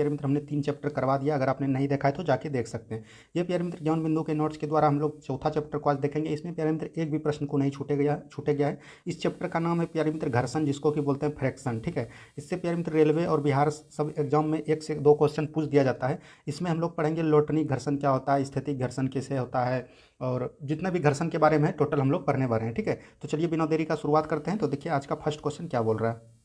प्यारे मित्र हमने 3 चैप्टर करवा दिया, अगर आपने नहीं देखा है तो जाके देख सकते हैं। ये प्यारे मित्र ज्ञान बिंदु के नोट्स के द्वारा हम लोग चौथा चैप्टर को आज देखेंगे। इसमें प्यारे मित्र एक भी प्रश्न को नहीं छूटे गया है। इस चैप्टर का नाम है प्यारे मित्र घर्षण, जिसको कि बोलते हैं फ्रैक्शन। ठीक है, इससे प्यारे मित्र रेलवे और बिहार सब एग्जाम में 1 से 2 क्वेश्चन पूछ दिया जाता है। इसमें हम लोग पढ़ेंगे लोटनी घर्षण क्या होता है, स्थैतिक घर्षण कैसे होता है, और जितना भी घर्षण के बारे में है टोटल हम लोग पढ़ने वाले हैं। ठीक है, तो चलिए बिना देरी का शुरुआत करते हैं। तो देखिए आज का फर्स्ट क्वेश्चन क्या बोल रहा है।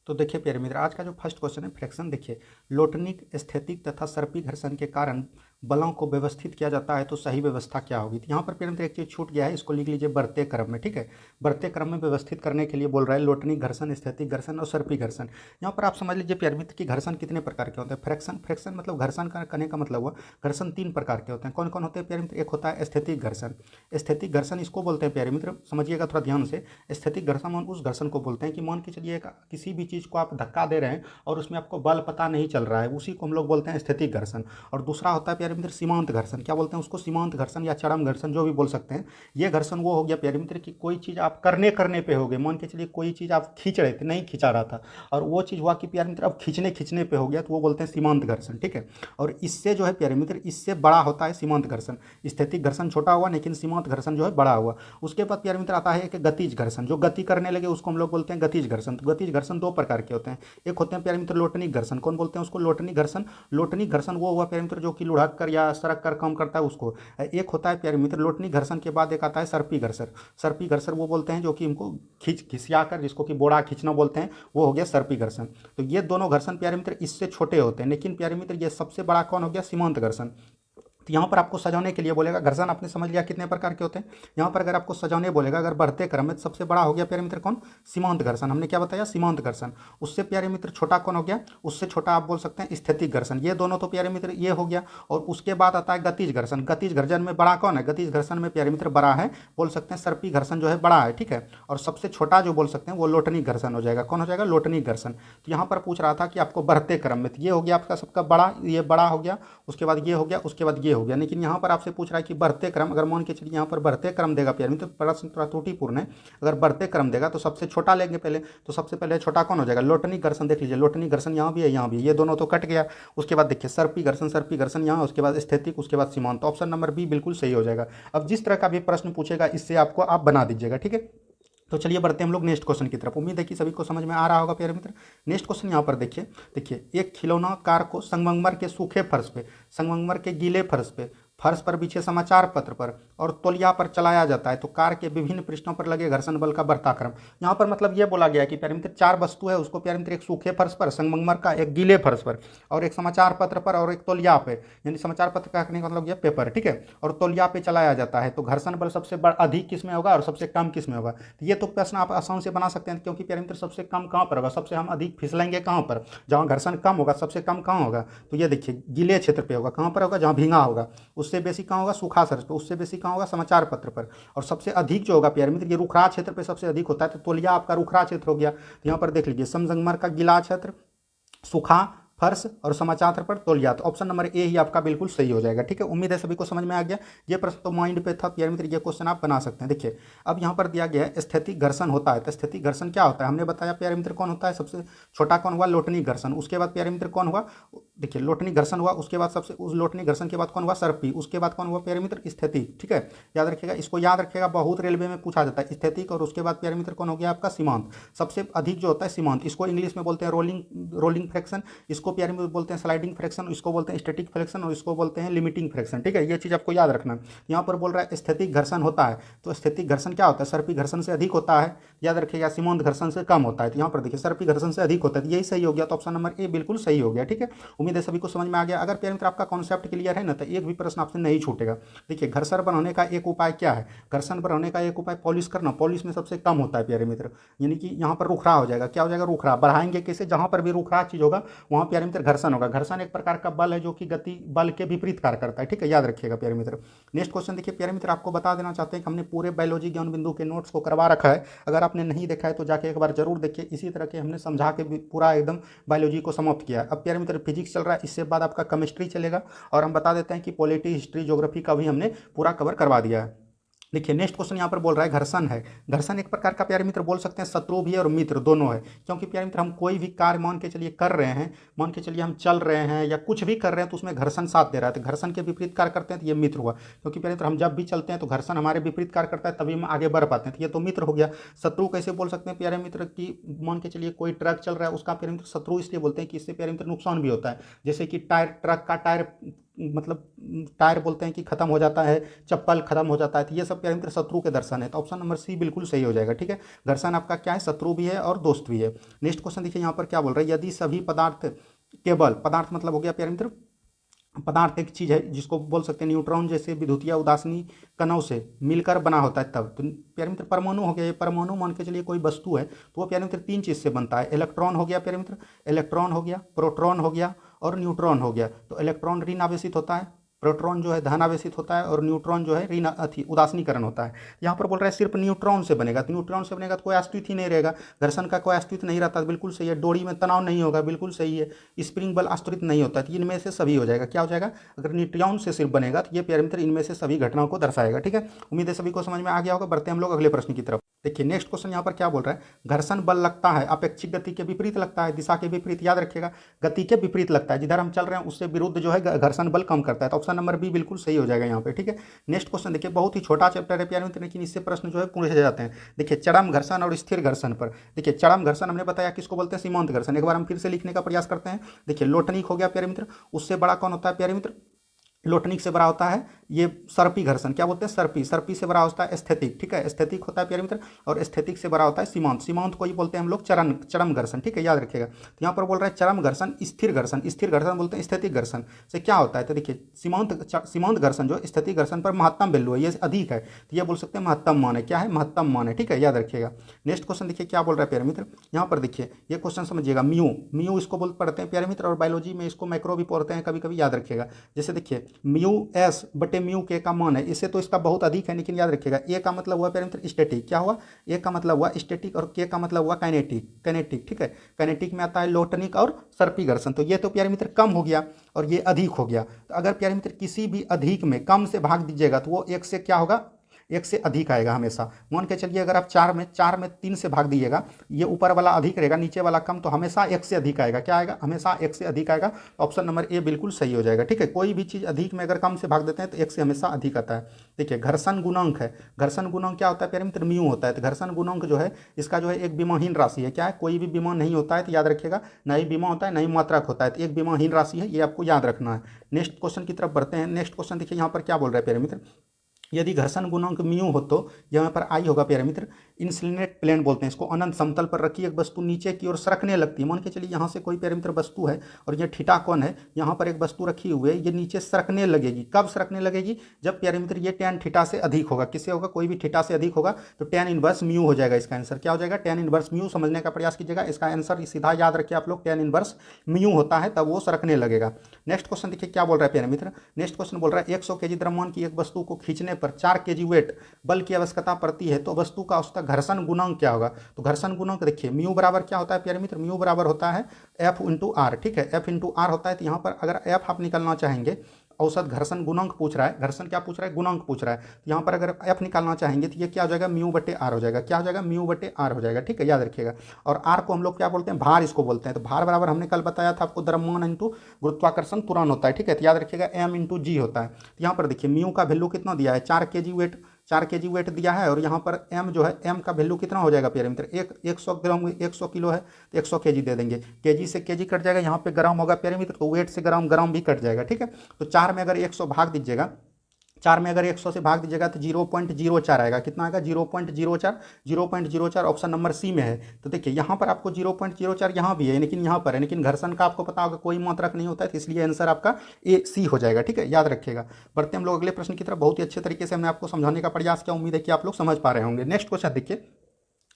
तो देखिए प्यारे मित्र आज का जो फर्स्ट क्वेश्चन है फ्रैक्शन। देखिए लोटनिक, स्थैतिक तथा सर्पी घर्षण के कारण बलों को व्यवस्थित किया जाता है तो सही व्यवस्था क्या होगी। तो यहाँ पर प्यारे मित्र एक चीज़ छूट गया है, इसको लिख लीजिए बढ़ते क्रम में। ठीक है, बढ़ते क्रम में व्यवस्थित करने के लिए बोल रहा है लोटनिक घर्षण, स्थैतिक घर्षण और सर्पी घर्षण। यहाँ पर आप समझ लीजिए प्यारे मित्र कि घर्षण कितने प्रकार के होते हैं। फ्रैक्शन मतलब घर्षण का करने का मतलब हुआ घर्षण 3 प्रकार के होते हैं। कौन कौन होते हैं प्यारे मित्र। एक होता है स्थैतिक घर्षण। स्थैतिक घर्षण इसको बोलते हैं प्यारे मित्र, समझिएगा थोड़ा ध्यान से। स्थैतिक घर्षण उस घर्षण को बोलते हैं कि मान के चलिए किसी भी चीज़ को आप धक्का दे रहे हैं और उसमें आपको बल पता नहीं चल रहा है, उसी को हम लोग बोलते हैं स्थैतिक घर्षण। और दूसरा होता है प्यारे मित्र सीमांत घर्षण। क्या बोलते हैं उसको, सीमांत घर्षण या चरम घर्षण जो भी बोल सकते हैं। ये घर्षण वो हो गया प्यारे मित्र कि कोई चीज़ आप करने पे हो गए, मान के चलिए कोई चीज़ आप खींच रहे थे, नहीं खींचा रहा था, और वो चीज़ हुआ कि प्यारे मित्र अब खींचने पे हो गया, तो वो बोलते हैं सीमांत घर्षण। ठीक है, और इससे जो है प्यारे मित्र इससे बड़ा होता है सीमांत घर्षण। स्थैतिक घर्षण छोटा हुआ, लेकिन सीमांत घर्षण जो है बड़ा हुआ। उसके बाद प्यारे मित्र आता है एक गतिज घर्षण, जो गति करने लगे उसको हम लोग बोलते हैं गतिज घर्षण। तो गतिज घर्षण 2 प्रकार के होते हैं। एक होते हैं प्यारे मित्र लोटनिक घर्षण। कौन बोलते हैं उसको, लोटनिक घर्षण। लोटनिक घर्षण वो हुआ प्यारे मित्र जो कि लुढ़क कर या सरक कर काम करता है उसको। एक होता है प्यारे मित्र लोटनिक घर्षण के बाद एक आता है सर्पी घर्षण। सर्पी घर्षण वो बोलते हैं जो कि इनको खिसिया कर, जिसको कि बोड़ा खींचना बोलते हैं, वो हो गया सर्पी घर्षण। तो ये दोनों घर्षण प्यारे मित्र इससे छोटे होते हैं, लेकिन प्यारे मित्र ये सबसे बड़ा कौन हो गया, सीमांत घर्षण। तो यहाँ पर आपको सजाने के लिए बोलेगा, घर्षण आपने समझ लिया कितने प्रकार के होते हैं। यहाँ पर अगर आपको सजाने बोलेगा, अगर बढ़ते क्रम में, सबसे बड़ा हो गया प्यारे मित्र कौन, सीमांत घर्षण। हमने क्या बताया, सीमांत घर्षण। उससे प्यारे मित्र छोटा कौन हो गया, उससे छोटा आप बोल सकते हैं स्थैतिक घर्षण। ये दोनों तो प्यारे मित्र ये हो गया। और उसके बाद आता है गतिज घर्षण। गतिज घर्षण में बड़ा कौन है, गतिज घर्षण में प्यारे मित्र बड़ा है, बोल सकते हैं सर्पी घर्षण जो है बड़ा है। ठीक है, और सबसे छोटा जो बोल सकते हैं वो लोटनिक घर्षण हो जाएगा। कौन हो जाएगा, लोटनिक घर्षण। तो यहाँ पर पूछ रहा था कि आपको बढ़ते क्रम में, तो ये हो गया आपका सबका बड़ा, ये बड़ा हो गया, उसके बाद ये हो गया, उसके बाद ये हो गया। लेकिन यहाँ पर आपसे पूछ रहा है कि बढ़ते क्रम, अगर मान के चलिए यहाँ पर बढ़ते क्रम देगा प्यारे मित्र, प्रश्न थोड़ा त्रुटिपूर्ण है। अगर बढ़ते क्रम देगा तो सबसे छोटा लेंगे पहले, तो सबसे पहले छोटा कौन हो जाएगा, लोटनिक घर्षण। देख लीजिए लोटनिक घर्षण यहाँ भी है, यहाँ भी, ये दोनों तो कट गया। उसके बाद देखिए सर्पी घर्षण यहाँ, उसके बाद स्थैतिक, उसके बाद सीमांत। तो ऑप्शन नंबर बी बिल्कुल सही हो जाएगा। अब जिस तरह का भी प्रश्न पूछेगा इससे आपको आप बना दीजिएगा। ठीक है, तो चलिए बढ़ते हैं हम लोग नेक्स्ट क्वेश्चन की तरफ। उम्मीद है कि सभी को समझ में आ रहा होगा प्यारे मित्र। नेक्स्ट क्वेश्चन यहाँ पर देखिए एक खिलौना कार को संगमरमर के सूखे फर्श पे, संगमरमर के गीले फर्श पर बिछे समाचार पत्र पर और तौलिया पर चलाया जाता है तो कार के विभिन्न पृष्ठों पर लगे घर्षण बल का बढ़ता क्रम। यहाँ पर मतलब ये बोला गया है कि प्यारे मित्र 4 वस्तु है, उसको प्यारे मित्र एक सूखे फर्श पर, संगमरमर का, एक गीले फर्श पर, और एक समाचार पत्र पर, और एक तौलिया पे, यानी समाचार पत्र का कहने का मतलब ये पेपर। ठीक है, और तौलिया पे चलाया जाता है तो घर्षण बल सबसे अधिक किस में होगा और सबसे कम किस में होगा। तो ये तो प्रश्न आप आसान से बना सकते हैं, क्योंकि प्यारे मित्र सबसे कम कहाँ पर होगा, सबसे हम अधिक फिसलेंगे कहाँ पर, जहाँ घर्षण कम होगा, सबसे कम कहाँ होगा। तो ये देखिए गीले क्षेत्र पे होगा, कहाँ पर होगा, जहाँ भींगा होगा। उससे बेसी कहाँ होगा, सूखा सरस पे। उससे बेसी कहाँ होगा, समाचार पत्र पर। और सबसे अधिक जो होगा प्यारे मित्र ये रुखरा क्षेत्र पे सबसे अधिक होता है, तो तौलिया आपका रुखरा क्षेत्र हो गया। तो यहाँ पर देख लीजिए संगमरमर का गीला क्षेत्र, सूखा फर्श और समाचार पर तौलिया। तो ऑप्शन नंबर ए ही आपका बिल्कुल सही हो जाएगा। ठीक है, उम्मीद है सभी को समझ में आ गया। ये प्रश्न तो माइंड पे था प्यारे मित्र, ये क्वेश्चन आप बना सकते हैं। देखिए अब यहाँ पर दिया गया है स्थैतिक घर्षण होता है, तो स्थैतिक घर्षण क्या होता है, हमने बताया प्यारे मित्र कौन होता है, सबसे छोटा कौन हुआ, लोटनिक घर्षण। उसके बाद प्यारे मित्र कौन हुआ, देखिए लोटनिक घर्षण हुआ, उसके बाद सबसे उस लोटनिक घर्षण के बाद कौन हुआ, सर्पी। उसके बाद कौन हुआ प्यारे मित्र, स्थैतिक। ठीक है, याद रखिएगा, इसको याद रखिएगा, बहुत रेलवे में पूछा जाता है, स्थैतिक। और उसके बाद प्यारे मित्र कौन हो गया आपका, सीमांत। सबसे अधिक जो होता है सीमांत, इसको इंग्लिश में बोलते हैं रोलिंग फ्रैक्शन, इसको प्यारे मित्र बोलते हैं स्लाइडिंग फ्रैक्शन, इसको बोलते हैं स्टैटिक फ्रैक्शन, और इसको बोलते हैं लिमिटिंग फ्रैक्शन। ठीक है, ये चीज़ आपको याद रखना। यहाँ पर बोल रहा है स्थैतिक घर्षण होता है, तो स्थैतिक घर्षण क्या होता है, सर्पी घर्षण से अधिक होता है, याद रखिएगा, सीमांत घर्षण से कम होता है। तो यहाँ पर देखिए सर्पी घर्षण से अधिक होता है, यही सही हो गया। तो ऑप्शन नंबर ए बिल्कुल सही हो गया। ठीक है, उम्मीद है सभी को समझ में आ गया। अगर प्यारे मित्र आपका कॉन्सेप्ट क्लियर है ना, तो एक भी प्रश्न आपसे नहीं छूटेगा। देखिए घर्षण बनाने का एक उपाय क्या है, घर्षण बनाने का एक उपाय पॉलिश करना, पॉलिश में सबसे कम होता है प्यारे मित्र, यानी कि यहाँ पर रुखरा हो जाएगा। क्या हो जाएगा, रुखरा। बढ़ाएंगे कैसे, जहाँ पर भी रुखरा चीज होगा वहाँ प्यारे मित्र घर्षण होगा। घर्षण एक प्रकार का बल है जो कि गति बल के विपरीत कार्य करता है। ठीक है, याद रखिएगा प्यारे मित्र। नेक्स्ट क्वेश्चन देखिए प्यारे मित्र, आपको बता देना चाहते हैं कि हमने पूरे बायोलॉजी ज्ञान बिंदु के नोट्स को करवा रखा है। अगर आपने नहीं देखा है तो जाके एक बार जरूर देखिए, इसी तरह के हमने समझा के पूरा एकदम बायोलॉजी को समाप्त किया है। अब प्यारे मित्र फिजिक्स चल रहा है, इससे बाद आपका केमिस्ट्री चलेगा, और हम बता देते हैं कि पॉलिटी, हिस्ट्री, ज्योग्राफी का भी हमने पूरा कवर करवा दिया है। देखिए नेक्स्ट क्वेश्चन यहाँ पर बोल रहा है घर्षण है। घर्षण एक प्रकार का प्यारे मित्र बोल सकते हैं शत्रु भी है और मित्र दोनों है, क्योंकि प्यारे मित्र हम कोई भी कार्य मान के चलिए कर रहे हैं, मान के चलिए हम चल रहे हैं या कुछ भी कर रहे हैं तो उसमें घर्षण साथ दे रहा है, तो घर्षण के विपरीत कार्य करते हैं तो ये मित्र हुआ। क्योंकि प्यारे मित्र हम जब भी चलते हैं तो घर्षण हमारे विपरीत कार्य करता है, तभी हम आगे बढ़ पाते हैं, तो ये तो मित्र हो गया। शत्रु कैसे बोल सकते हैं प्यारे मित्र की, मान के चलिए कोई ट्रक चल रहा है उसका प्यारे मित्र शत्रु इसलिए बोलते हैं कि इससे प्यारे मित्र नुकसान भी होता है, जैसे कि टायर, ट्रक का टायर मतलब टायर बोलते हैं कि खत्म हो जाता है, चप्पल खत्म हो जाता है, तो ये सब प्यारे मित्र शत्रु के दर्शन है, तो ऑप्शन नंबर सी बिल्कुल सही हो जाएगा। ठीक है, घर्षण आपका क्या है, शत्रु भी है और दोस्त भी है। नेक्स्ट क्वेश्चन देखिए यहाँ पर क्या बोल रहा है, यदि सभी पदार्थ केवल, पदार्थ मतलब हो गया प्यारे मित्र, पदार्थ एक चीज है जिसको बोल सकते हैं न्यूट्रॉन जैसे विद्युतीय उदासीन कणों से मिलकर बना होता है, तब तो प्यारे मित्र परमाणु हो गया। ये परमाणु मान के चलिए कोई वस्तु है तो वो प्यारे मित्र तीन चीज से बनता है, इलेक्ट्रॉन हो गया प्यारे मित्र, इलेक्ट्रॉन हो गया, प्रोटॉन हो गया और न्यूट्रॉन हो गया। तो इलेक्ट्रॉन ऋण आवेशित होता है, प्रोटॉन जो है धन आवेशित होता है और न्यूट्रॉन जो है ऋण उदासीनीकरण होता है। यहाँ पर बोल रहा है सिर्फ न्यूट्रॉन से बनेगा, तो न्यूट्रॉन से बनेगा तो कोई अस्तित्व ही नहीं रहेगा, घर्षण का कोई अस्तित्व नहीं रहता, बिल्कुल सही है। डोरी में तनाव नहीं होगा, बिल्कुल सही है। स्प्रिंग बल आस्तरित नहीं होता, तो इनमें से सभी हो जाएगा। क्या हो जाएगा, अगर न्यूट्रॉन से सिर्फ बनेगा तो ये प्यारे मित्र इनमें से सभी घटनाओं को दर्शाएगा। ठीक है, उम्मीद है सभी को समझ में आ गया होगा। बढ़ते हम लोग अगले प्रश्न की तरफ। देखिए नेक्स्ट क्वेश्चन यहाँ पर क्या बोल रहा है, घर्षण बल लगता है अपेक्षित गति के विपरीत लगता है, दिशा के विपरीत, याद रखिएगा गति के विपरीत लगता है, जिधर हम चल रहे हैं उससे विरुद्ध जो है घर्षण बल कम करता है, तो ऑप्शन नंबर बी बिल्कुल सही हो जाएगा यहाँ पे। ठीक है, नेक्स्ट क्वेश्चन देखिए, बहुत ही छोटा चैप्टर है प्यारे मित्र, लेकिन इससे प्रश्न जो है पूछे जाते हैं। देखिए चरम घर्षण और स्थिर घर्षण पर। देखिए चरम घर्षण हमने बताया किसको बोलते हैं, सीमांत घर्षण। एक बार हम फिर से लिखने का प्रयास करते हैं। देखिए लोटनिक हो गया प्यारे मित्र, उससे बड़ा कौन होता है प्यारे मित्र, लोटनिक से बड़ा होता है ये सर्पी घर्षण। क्या बोलते हैं, सर्पी। सर्पी से बड़ा होता है एस्थेटिक। ठीक है, एस्थेटिक होता है प्यारे मित्र, और एस्थेटिक से बड़ा होता है सीमांत। सीमांत को ही बोलते हैं हम लोग चरम घर्षण। ठीक है, याद रखिएगा। तो यहाँ पर बोल रहा है चरम घर्षण, स्थिर घर्षण। स्थिर घर्षण बोलते हैं एस्थेटिक घर्षण से क्या होता है, तो देखिए सीमांत घर्षण जो एस्थेटिक घर्षण पर महत्तम वैल्यू है, ये अधिक है, तो ये बोल सकते हैं महत्तम मान है। क्या है, महत्तम मान है। ठीक है, याद रखिएगा। नेक्स्ट क्वेश्चन देखिए क्या बोल रहा है प्यारे मित्र, यहाँ पर देखिए ये क्वेश्चन समझिएगा, म्यू। म्यू इसको पढ़ते हैं प्यारे मित्र, और बायोलॉजी में इसको मैक्रो भी पढ़ते हैं कभी कभी, याद रखिएगा। जैसे देखिए म्यू एस बटे म्यू के का मान है, इससे तो इसका बहुत अधिक है, लेकिन याद रखिएगा ए का मतलब हुआ प्यारे मित्र स्टैटिक। क्या हुआ, ए का मतलब हुआ स्टैटिक और के का मतलब हुआ काइनेटिक। ठीक है, काइनेटिक में आता है लोटनिक और सर्पी घर्षण, तो ये तो प्यारे मित्र कम हो गया और ये अधिक हो गया। तो अगर प्यारे मित्र किसी भी अधिक में कम से भाग दीजिएगा तो वो एक से क्या होगा, एक से अधिक आएगा हमेशा। मान के चलिए अगर आप चार में 3 से भाग दीजिएगा, ये ऊपर वाला अधिक रहेगा, नीचे वाला कम, तो हमेशा एक से अधिक आएगा। क्या आएगा, हमेशा एक से अधिक आएगा। ऑप्शन नंबर ए बिल्कुल सही हो जाएगा। ठीक है, कोई भी चीज़ अधिक में अगर कम से भाग देते हैं तो एक से हमेशा अधिक आता है। देखिए घर्षण गुणांक है, घर्षण गुणांक क्या होता है प्यारे मित्र, म्यू होता है। तो घर्षण गुणांक जो है इसका जो है एक विमाहीन राशि है। क्या है, कोई भी विमा नहीं होता है, तो याद रखिएगा, ना ही विमा होता है ना ही मात्रक होता है, तो एक विमाहीन राशि है, ये आपको याद रखना है। नेक्स्ट क्वेश्चन की तरफ बढ़ते हैं। नेक्स्ट क्वेश्चन देखिए यहाँ पर क्या बोल रहा है प्यारे मित्र, यदि घर्षण गुणांक म्यू हो तो यहाँ पर आई होगा प्यारे मित्र, इंसलिनेट प्लेन बोलते हैं इसको, अनंत समतल पर रखी एक वस्तु नीचे की ओर सरकने लगती है। मान के चलिए यहाँ से कोई प्यारे मित्र वस्तु है और ये थीटा कोण है, यहाँ पर एक वस्तु रखी हुई है, ये नीचे सरकने लगेगी। कब सरकने लगेगी, जब प्यारे मित्र ये tan थीटा से अधिक होगा। किससे होगा, कोई भी थीटा से अधिक होगा, तो tan इनवर्स म्यू हो जाएगा। इसका आंसर क्या हो जाएगा, tan इनवर्स म्यू। समझने का प्रयास कीजिएगा, इसका आंसर सीधा याद रखिए आप लोग, tan इनवर्स म्यू होता है, तब वो सरकने लगेगा। नेक्स्ट क्वेश्चन देखिए क्या बोल रहा है प्यारे मित्र, नेक्स्ट क्वेश्चन बोल रहा है 100 kg द्रव्यमान की एक वस्तु को खींचने पर 4 kg बल की आवश्यकता पड़ती है, तो वस्तु का उसका घर्षण गुणांक क्या होगा। तो घर्षण गुणांक देखिए म्यू बराबर क्या होता है प्यारे मित्र, म्यू बराबर होता है एफ इंटू आर। ठीक है, एफ इंटू आर होता है। तो यहाँ पर अगर एफ आप निकालना चाहेंगे, औसत घर्षण गुणांक पूछ रहा है, घर्षण क्या पूछ रहा है, गुणांक पूछ रहा है, तो यहाँ पर अगर एफ निकालना चाहेंगे तो ये क्या हो जाएगा, म्यू बटे आर हो जाएगा। क्या हो जाएगा, म्यू बटे आर हो जाएगा। ठीक है, याद रखिएगा। और आर को हम लोग क्या बोलते हैं, भार इसको बोलते हैं। तो भार बराबर हमने कल बताया था आपको, द्रव्यमान इंटू गुरुत्वाकर्षण त्वरण होता है। ठीक है, तो याद रखिएगा एम इंटू जी होता है। तो यहाँ पर देखिए म्यू का वैल्यू कितना दिया है, 4 kg वेट, 4 kg वेट दिया है, और यहाँ पर m जो है, m का वैल्यू कितना हो जाएगा प्यारे मित्र, 100 ग्राम, 100 किलो है तो 100 kg दे देंगे। kg से kg कट जाएगा, यहाँ पे ग्राम होगा प्यारे मित्र, तो वेट से ग्राम भी कट जाएगा। ठीक है, तो 4 में अगर 100 भाग दीजिएगा, 4 में अगर 100 से भाग दीजिएगा तो 0.04 आएगा। कितना आएगा, 0.04 ऑप्शन नंबर सी में है। तो देखिए यहाँ पर आपको 0.04 यहाँ भी है, लेकिन यहाँ पर है, लेकिन घर्षण का आपको पता होगा कोई मात्रक नहीं होता है, तो इसलिए आंसर आपका ए सी हो जाएगा। ठीक है, याद रखिएगा। बढ़ते हम लोग अगले प्रश्न की तरफ। बहुत ही अच्छे तरीके से हमने आपको समझाने का प्रयास किया, उम्मीद है कि आप लोग समझ पा रहे होंगे। नेक्स्ट क्वेश्चन देखिए,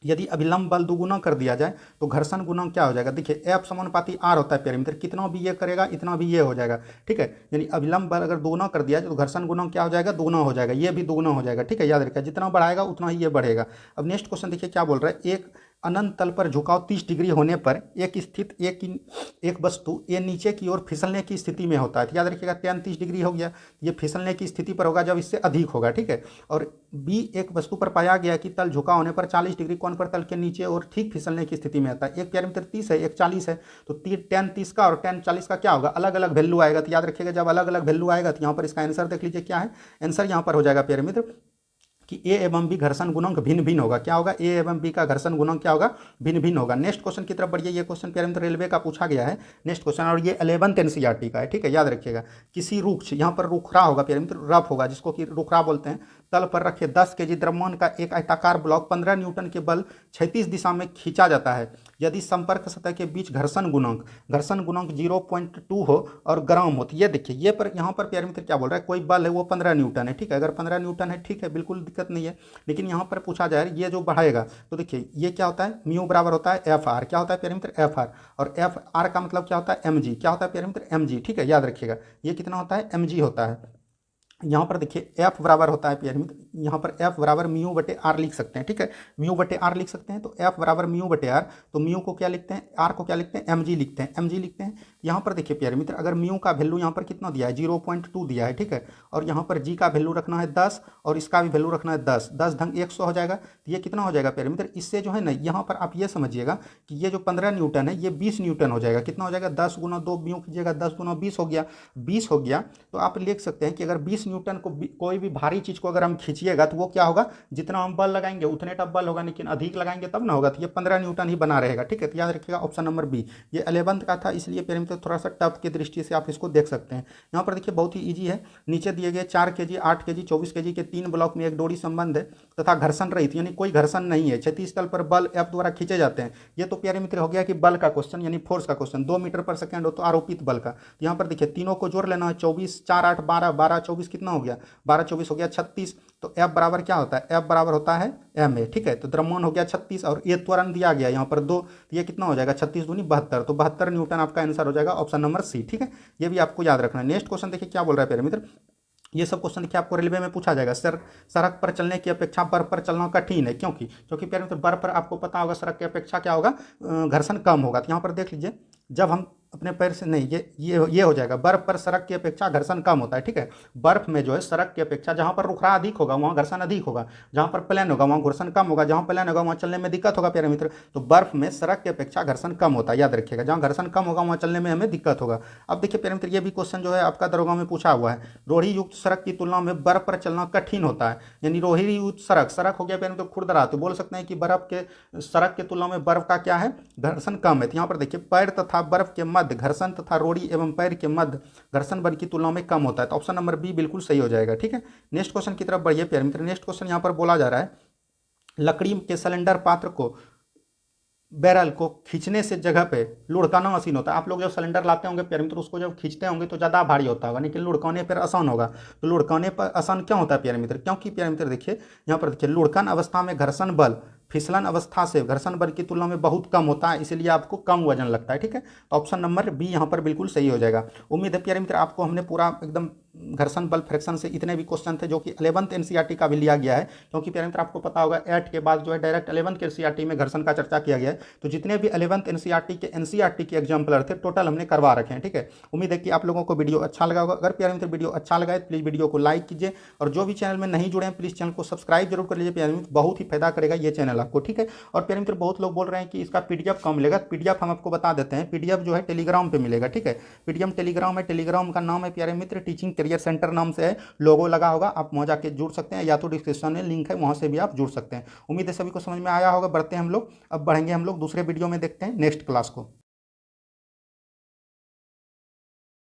यदि अभिलंब बल दोगुना कर दिया जाए तो घर्षण गुणांक क्या हो जाएगा। देखिए एफ समानुपाती आर होता है प्यारे मित्र, कितना भी ये करेगा इतना भी ये हो जाएगा। ठीक है, यानी अभिलंब बल अगर दोगुना कर दिया जाए तो घर्षण गुणांक क्या हो जाएगा, दोगुना हो जाएगा, ये भी दोगुना हो जाएगा। ठीक है, याद रखिएगा, जितना बढ़ाएगा उतना ही ये बढ़ेगा। अब नेक्स्ट क्वेश्चन देखिए क्या बोल रहा है, एक अनंत तल पर झुकाव 30 डिग्री होने पर एक स्थित एक वस्तु ये नीचे की ओर फिसलने की स्थिति में होता है। तो याद रखिएगा tan 30 डिग्री हो गया, ये फिसलने की स्थिति पर होगा जब इससे अधिक होगा, ठीक है। और बी एक वस्तु पर पाया गया कि तल झुका होने पर 40 डिग्री कोण पर तल के नीचे और ठीक फिसलने की स्थिति में आता है। एक पैरामीटर 30 है, एक 40 है, तो tan 30 का और tan 40 का क्या होगा, अलग अलग वैल्यू आएगा। तो याद रखिएगा जब अलग अलग वैल्यू आएगा तो यहाँ पर इसका आंसर देख लीजिए क्या है। आंसर यहाँ पर हो जाएगा पैरामीटर कि ए एवं बी घर्षण गुणांक भिन्न भिन्न होगा। क्या होगा, ए एवं बी का घर्षण गुणांक क्या होगा, भिन्न भिन्न होगा। नेक्स्ट क्वेश्चन की तरफ बढ़िए। ये क्वेश्चन पैरामीटर रेलवे का पूछा गया है नेक्स्ट क्वेश्चन, और ये 11th एनसीईआरटी का है, ठीक है। याद रखिएगा किसी रुक्ष, यहाँ पर रुखरा होगा पैरामीटर, रफ होगा जिसको कि रुखरा बोलते हैं, तल पर रखे 10 kg द्रव्यमान का एक आयताकार ब्लॉक 15 न्यूटन के बल 36 दिशा में खींचा जाता है यदि संपर्क सतह के बीच घर्षण गुणांक 0.2 हो और ग्राम हो। तो ये देखिए ये पर यहाँ पर पैरामीटर क्या बोल रहा है, कोई बल है वो 15 न्यूटन है, ठीक है। अगर 15 न्यूटन है ठीक है, बिल्कुल दिक्कत नहीं है। लेकिन यहाँ पर पूछा जाए ये जो बढ़ाएगा तो देखिए ये क्या होता है, म्यू बराबर होता है एफ आर। क्या होता है पैरामीटर, एफ आर। और एफ आर का मतलब क्या होता है, एम जी। क्या होता है पैरामीटर, एम जी, ठीक है। याद रखिएगा ये कितना होता है, एम जी होता है। यहाँ पर देखिए एफ बराबर होता है पैरामीटर, यहाँ पर एफ बराबर म्यू बटे आर लिख सकते हैं, ठीक है। म्यू बटे आर लिख सकते हैं, तो एफ बराबर म्यू बटे आर। तो म्यू को क्या लिखते हैं, आर को क्या लिखते हैं, एम जी लिखते हैं, एम जी लिखते हैं। यहाँ पर देखिए पैरामीटर अगर म्यू का वैल्यू यहाँ पर कितना दिया है, 0.2 दिया है, ठीक है। और यहाँ पर जी का वैल्यू रखना है 10 और इसका भी वैल्यू रखना है 10, 10 × 100 हो जाएगा। तो ये कितना हो जाएगा पैरामीटर, इससे जो है ना यहाँ पर आप ये समझिएगा कि ये जो 15 न्यूटन है ये 20 न्यूटन हो जाएगा। कितना हो जाएगा, 10 × 2 म्यू कीजिएगा, 10 × 20 हो गया, 20 हो गया। तो आप लिख सकते हैं कि अगर 20 न्यूटन को कोई भी भारी चीज को अगर हम खींचिएगा तो वो क्या होगा, जितना हम बल लगाएंगे उतने टब बल होगा, लेकिन अधिक लगाएंगे तब ना होगा। तो ये 15 न्यूटन ही बना रहेगा, ठीक है। तो याद रखिएगा ऑप्शन नंबर बी। ये 11th का था इसलिए पैरामीटर थोड़ा सा टफ की दृष्टि से आप इसको देख सकते हैं। यहाँ पर देखिए बहुत ही ईजी है, नीचे दिए गए 4 kg, 8 kg, 24 kg के 3 ब्लॉक में एक डोरी संबंध है तथा घर्षण रहित यानी कोई घर्षण नहीं है, 36 तल पर बल एफ द्वारा खींचे जाते हैं। ये तो पैरामीटर हो गया कि बल का क्वेश्चन यानी फोर्स का क्वेश्चन, 2 मीटर पर सेकेंड हो तो आरोपित बल का। तो यहाँ पर देखिए तीनों को जोड़ लेना है, 24 4 8 12, 12 24 कितना हो गया, 12 24 हो गया 36। तो एफ बराबर क्या होता है, एफ बराबर होता है एम ए, ठीक है। तो द्रव्यमान हो गया 36 और ये त्वरण दिया गया यहाँ पर 2, तो ये कितना हो जाएगा 36 दूनी 72, तो 72 न्यूटन आपका आंसर हो जाएगा ऑप्शन नंबर सी, ठीक है। ये भी आपको याद रखना है। नेक्स्ट क्वेश्चन देखिए क्या बोल रहा है पैरामीटर। ये सब क्वेश्चन देखिए आपको रेलवे में पूछा जाएगा। सड़क पर चलने की अपेक्षा बर्फ पर चलना कठिन है, क्योंकि पैरामीटर बर्फ पर आपको पता होगा सड़क की अपेक्षा क्या होगा, घर्षण कम होगा। तो यहाँ पर देख लीजिए जब हम अपने पैर से नहीं, ये हो जाएगा, बर्फ पर सड़क की अपेक्षा घर्षण कम होता है, ठीक है। बर्फ में जो है सड़क की अपेक्षा जहाँ पर रुखरा अधिक होगा वहाँ घर्षण अधिक होगा, जहाँ पर प्लेन होगा वहाँ घर्षण कम होगा, जहाँ प्लेन होगा वहाँ चलने में दिक्कत होगा पैरामीटर। तो बर्फ में सड़क की अपेक्षा घर्षण कम होता है, याद रखिएगा। जहाँ घर्षण कम होगा वहाँ चलने में हमें दिक्कत होगा। अब देखिए पैरामीटर ये भी क्वेश्चन जो है आपका दरोगा में पूछा हुआ है, रोही युक्त सड़क की तुलना में बर्फ पर चलना कठिन होता है, यानी रोही युक्त सड़क हो गया पैरामीटर खुरदरा। तो बोल सकते हैं कि बर्फ के सड़क की तुलना में बर्फ का क्या है, घर्षण कम है। तो यहाँ पर देखिए पैर तथा बर्फ के मध्य घर्षण तथा रोड़ी एवं पैर के मध्य घर्षण बल की तुलना में कम होता है। तो ऑप्शन नंबर बी बिल्कुल सही हो जाएगा, ठीक है। नेक्स्ट क्वेश्चन की तरफ बढ़िए पैरामीटर। नेक्स्ट क्वेश्चन यहाँ पर बोला जा रहा है, लकड़ी के सिलेंडर पात्र को बैरल को खींचने से जगह पे लुढ़काना आसान होता है। आप लोग जब सिलेंडर लाते होंगे पैरामीटर उसको जब खींचते होंगे तो ज़्यादा भारी होता होगा, लेकिन लुढ़काने पर आसान होगा। तो लुढ़काने पर आसान क्यों होता है पैरामीटर, क्योंकि पैरामीटर देखिए यहाँ पर देखिए लुढ़कन अवस्था में घर्षण बल फिसलन अवस्था से घर्षण बल की तुलना में बहुत कम होता है, इसलिए आपको कम वजन लगता है, ठीक है। तो ऑप्शन नंबर बी यहाँ पर बिल्कुल सही हो जाएगा। उम्मीद है पैरामीटर आपको हमने पूरा एकदम घर्षण बल फ्रैक्शन से इतने भी क्वेश्चन थे जो कि 11th एनसीईआरटी का भी लिया गया है, क्योंकि पैरामीटर आपको पता होगा 8 के बाद जो है डायरेक्ट 11th एनसीईआरटी में घर्षण का चर्चा किया गया है। तो जितने भी 11th एनसीईआरटी के एग्जाम्पलर थे टोटल हमने करवा रखे हैं, ठीक है। उम्मीद है कि आप लोगों को वीडियो अच्छा लगा होगा। अगर पैरामीटर वीडियो अच्छा लगा है तो प्लीज़ वीडियो को लाइक कीजिए, और जो भी चैनल में नहीं जुड़े हैं प्लीज़ चैनल को सब्सक्राइब जरूर कर लीजिए। पैरामीटर बहुत ही फायदा करेगा ये चैनल आपको, ठीक है। और पैरामीटर बहुत लोग बोल रहे हैं कि इसका पीडीएफ कम मिलेगा, पीडीएफ हम आपको बता देते हैं। पीडीएफ जो है टेलीग्राम पे मिलेगा, ठीक है। पीडीएफ टेलीग्राम है, टेलीग्राम का नाम है पैरामीटर टीचिंग करियर सेंटर नाम से है, लोगो लगा होगा, आप वहाँ जाके जुड़ सकते हैं, या तो डिस्क्रिप्शन में लिंक है वहाँ से भी आप जुड़ सकते हैं। उम्मीद है सभी को समझ में आया होगा। बढ़ते हैं हम लोग, अब बढ़ेंगे हम लोग दूसरे वीडियो में, देखते हैं नेक्स्ट क्लास को।